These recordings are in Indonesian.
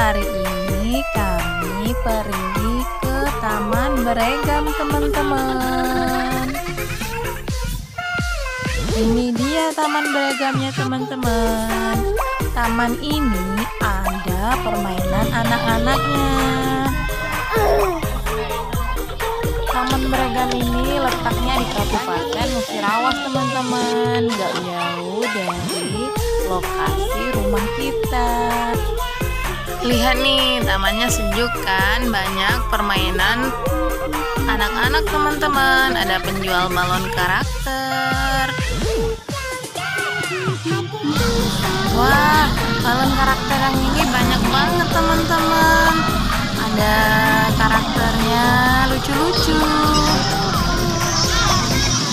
hari ini kami pergi ke Taman Beregam, teman-teman. Ini dia Taman Beregamnya, teman-teman. Taman ini ada permainan anak-anaknya. Taman Beregam ini letaknya di Kabupaten Musirawas, teman-teman, gak jauh dari lokasi rumah kita. Lihat nih, tamannya sejuk kan, banyak permainan anak-anak, teman-teman. Ada penjual balon karakter. Wah, balon karakter yang ini banyak banget, teman-teman. Ada karakternya lucu-lucu.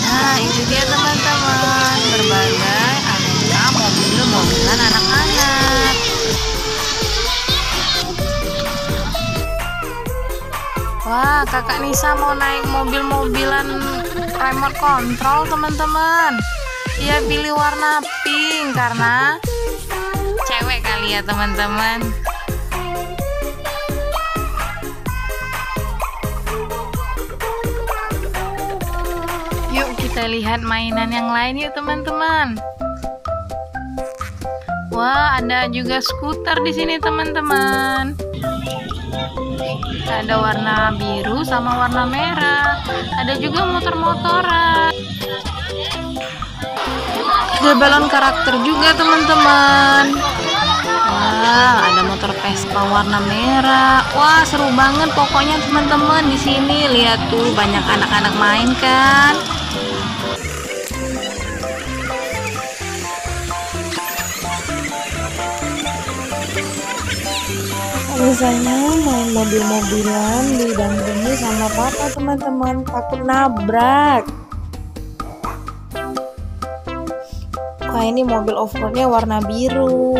Nah, itu dia, teman-teman, berbagai aneka mobil-mobilan anak-anak. Wah, kakak Nisa mau naik mobil-mobilan remote control, teman-teman. Dia pilih warna pink karena cewek kali ya, teman-teman. Yuk kita lihat mainan yang lain yuk, teman-teman. Wah, ada juga skuter di sini, teman-teman. Ada warna biru sama warna merah. Ada juga motor-motoran. Ada balon karakter juga, teman-teman. Wah, ada motor Vespa warna merah. Wah, seru banget pokoknya, teman-teman. Di sini lihat tuh banyak anak-anak main kan. Misalnya main mobil-mobilan didampingi sama papa, teman-teman, takut nabrak. Wah, ini mobil off-roadnya warna biru.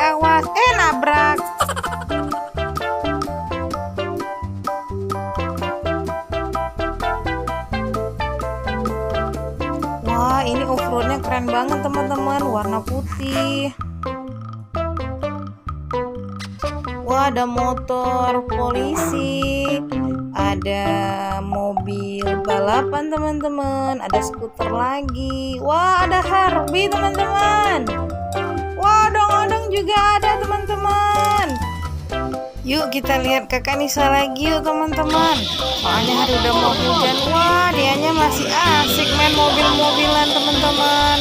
Awas, nabrak. Wah, ini off-roadnya keren banget, teman-teman, warna putih. Wah, ada motor polisi, ada mobil balapan, teman-teman, ada skuter lagi. Wah, ada Harley, teman-teman. Wah, odong-odong juga ada, teman-teman. Yuk kita lihat kakak Nisa lagi yuk, teman-teman. Soalnya hari udah mau hujan. Wah, dianya masih asik main mobil-mobilan, teman-teman.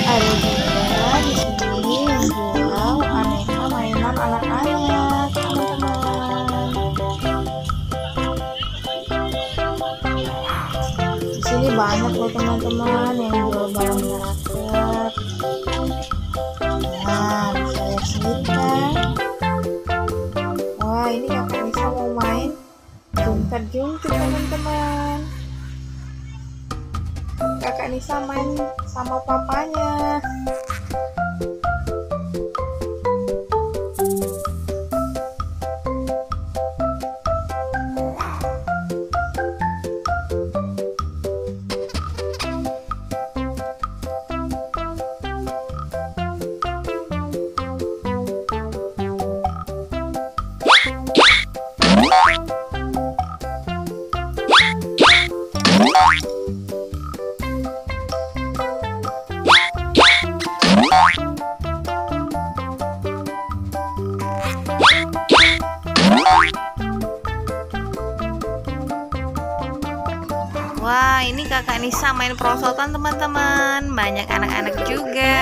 Ada juga di sini yang jual aneka mainan anak-anak, teman-teman. Di sini banyak loh, teman-teman, yang jual balon karakter. Nah, bisa lihat sendiri kan. Wah, ini kakak Nisa mau main jungkir-jungkir, teman-teman. Kakak Nisa main sama papanya. Wah, ini kakak Nisa main perosotan, teman-teman. Banyak anak-anak juga.